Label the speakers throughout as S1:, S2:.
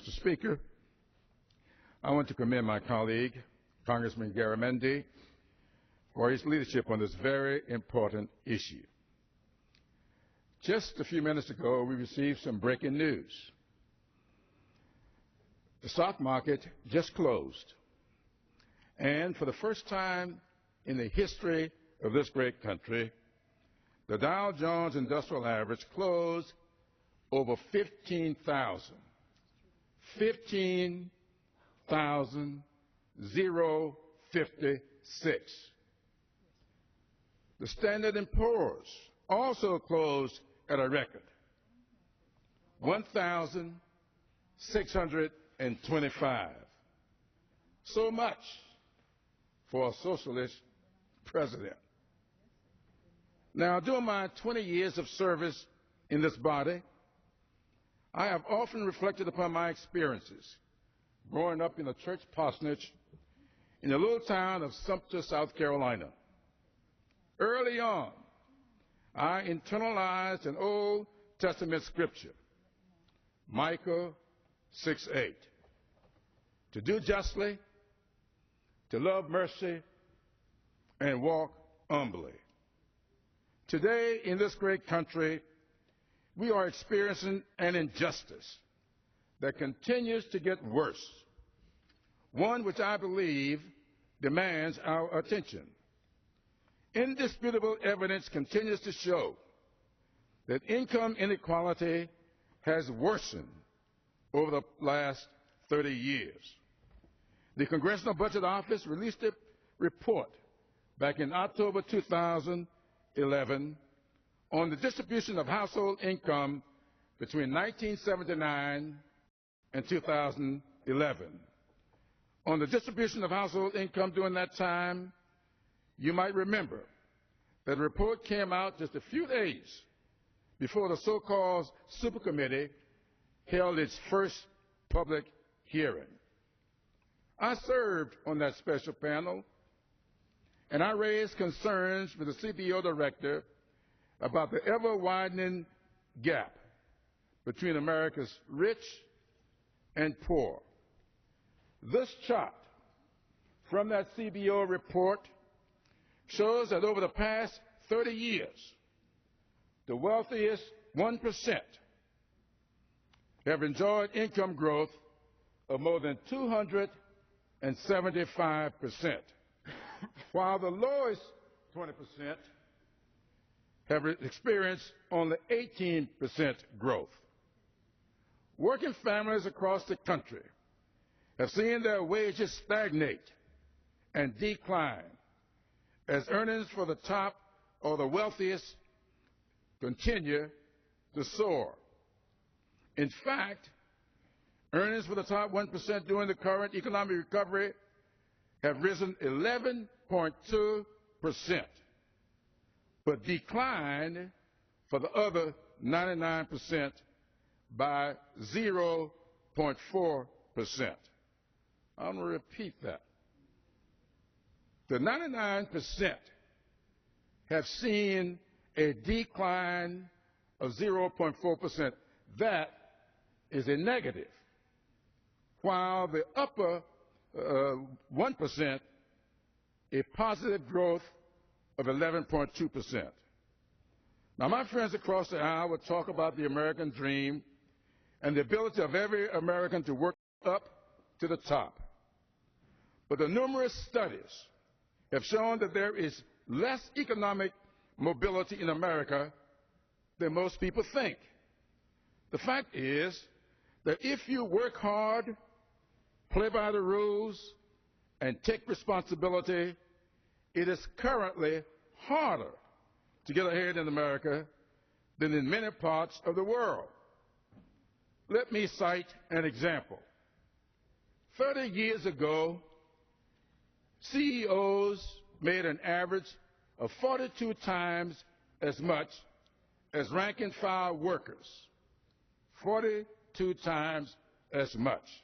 S1: Mr. Speaker. I want to commend my colleague, Congressman Garamendi, for his leadership on this very important issue. Just a few minutes ago, we received some breaking news. The stock market just closed, and for the first time in the history of this great country, the Dow Jones Industrial Average closed over 15,000. 15,056. The Standard & Poor's also closed at a record, 1,625. So much for a socialist president. Now, during my 20 years of service in this body, I have often reflected upon my experiences growing up in a church parsonage in the little town of Sumter, South Carolina. Early on, I internalized an Old Testament scripture, Micah 6:8, to do justly, to love mercy, and walk humbly. Today, in this great country, we are experiencing an injustice that continues to get worse, one which I believe demands our attention. Indisputable evidence continues to show that income inequality has worsened over the last 30 years. The Congressional Budget Office released a report back in October 2011 on the distribution of household income between 1979 and 2011. On the distribution of household income during that time, you might remember that the report came out just a few days before the so-called supercommittee held its first public hearing. I served on that special panel, and I raised concerns with the CBO director about the ever-widening gap between America's rich and poor. This chart from that CBO report shows that over the past 30 years, the wealthiest 1% have enjoyed income growth of more than 275%, while the lowest 20% have experienced only 18% growth. Working families across the country have seen their wages stagnate and decline as earnings for the top or the wealthiest continue to soar. In fact, earnings for the top 1% during the current economic recovery have risen 11.2%, but declined for the other 99% by 0.4%. I'm going to repeat that. The 99% have seen a decline of 0.4%. That is a negative, while the upper 1%, a positive growth of 11.2%. Now, my friends across the aisle will talk about the American dream and the ability of every American to work up to the top. But the numerous studies have shown that there is less economic mobility in America than most people think. The fact is that if you work hard, play by the rules, and take responsibility, it is currently harder to get ahead in America than in many parts of the world. Let me cite an example. 30 years ago, CEOs made an average of 42 times as much as rank-and-file workers. 42 times as much.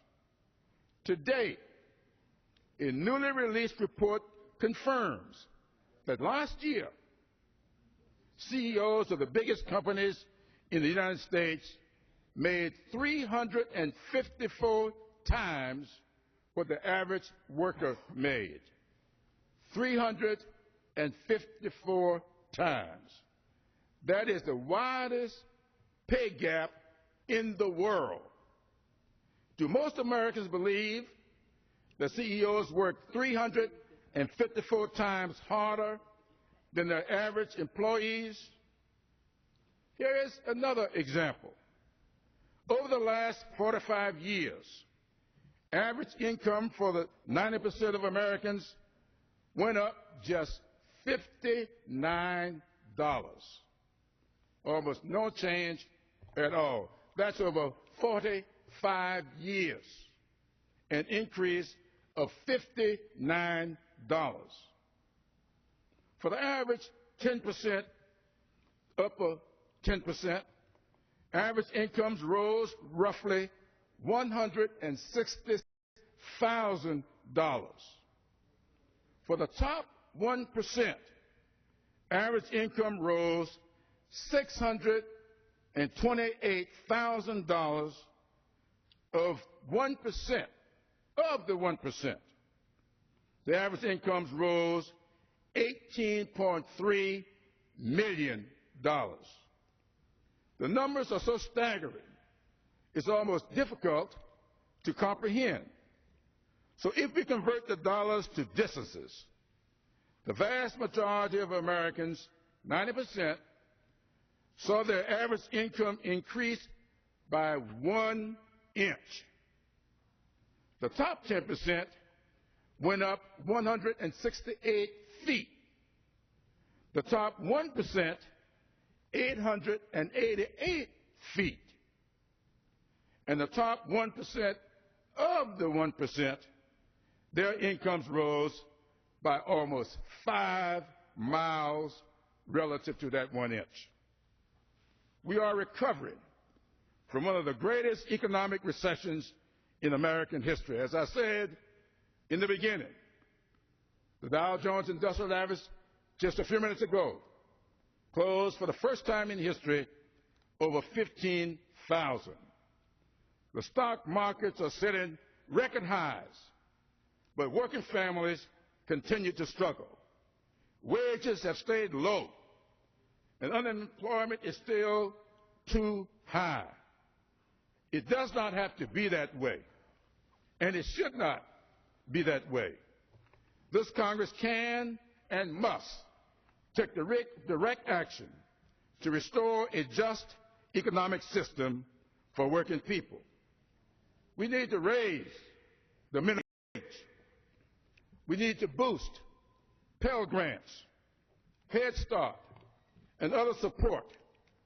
S1: Today, a newly released report confirms that last year, CEOs of the biggest companies in the United States made 354 times what the average worker made. 354 times. That is the widest pay gap in the world. Do most Americans believe that CEOs work 354 times harder than their average employees? Here is another example. Over the last 45 years, average income for the 90% of Americans went up just $59. Almost no change at all. That's over 45 years, an increase of $59. For the average 10%, upper 10%, average incomes rose roughly $160,000. For the top 1%, average income rose $628,000 of 1%, of the 1%. The average incomes rose $18.3 million. The numbers are so staggering, it's almost difficult to comprehend. So if we convert the dollars to distances, the vast majority of Americans, 90%, saw their average income increase by 1 inch. The top 10% went up 168 feet. The top 1%, 888 feet. And the top 1% of the 1%, their incomes rose by almost 5 miles relative to that 1 inch. We are recovering from one of the greatest economic recessions in American history. As I said in the beginning, the Dow Jones Industrial Average just a few minutes ago closed for the first time in history over 15,000. The stock markets are setting record highs, but working families continue to struggle. Wages have stayed low, and unemployment is still too high. It does not have to be that way, and it should not be that way. This Congress can and must take direct action to restore a just economic system for working people. We need to raise the minimum wage. We need to boost Pell Grants, Head Start, and other support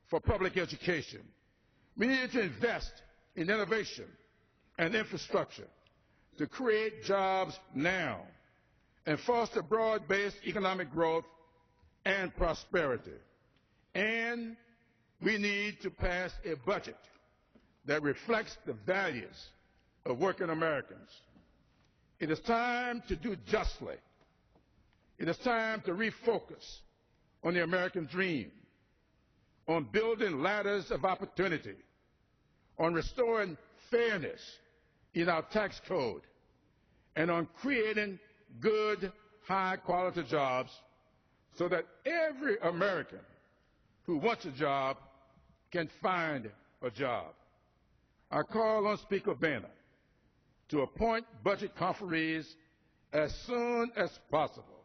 S1: for public education. We need to invest in innovation and infrastructure to create jobs now and foster broad-based economic growth and prosperity. And we need to pass a budget that reflects the values of working Americans. It is time to do justly. It is time to refocus on the American dream, on building ladders of opportunity, on restoring fairness in our tax code, and on creating good, high-quality jobs so that every American who wants a job can find a job. I call on Speaker Boehner to appoint budget conferees as soon as possible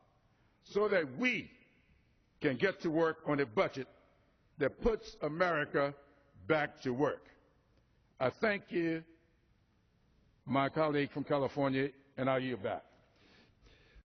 S1: so that we can get to work on a budget that puts America back to work. I thank you, my colleague from California, and I yield back.